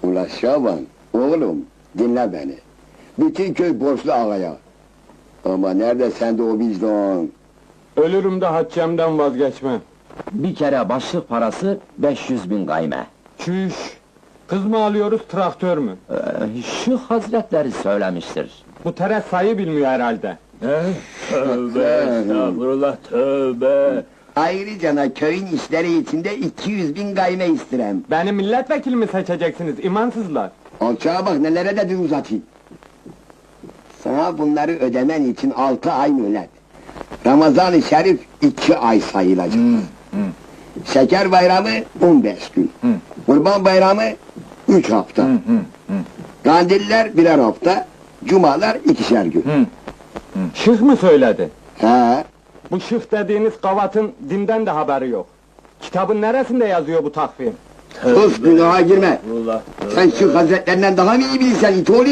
Ula Şaban, oğlum dinle beni. Bütün köy borçlu ağaya. Ama nerede sende o vicdan? Ölürüm de haccemden vazgeçmem. Bir kere başlık parası 500.000 gayme. Çüş! Kız mı alıyoruz, traktör mü? Şu hazretleri söylemiştir. Bu teres sayı bilmiyor herhalde. Tövbe estağfurullah tövbe. Ayrıca köyün işleri içinde 200.000 gayme istirem. Beni milletvekili mi seçeceksiniz, imansızlar? Alçağa bak nelere de dil uzatayım. Sana bunları ödemen için 6 ay mühlet. Ramazan-ı Şerif 2 ay sayılacak. Şeker bayramı 15 gün. Kurban bayramı 3 hafta. Kandiller birer hafta. Cumalar 2'şer gün. Şıh mı söyledi? He, Bu şıh dediğiniz kavatın dinden de haberi yok. Kitabın neresinde yazıyor bu takvim? sus günaha girme. Estağfurullah. Sen şu hazretlerinden daha mı iyi bilirsen it oğlu?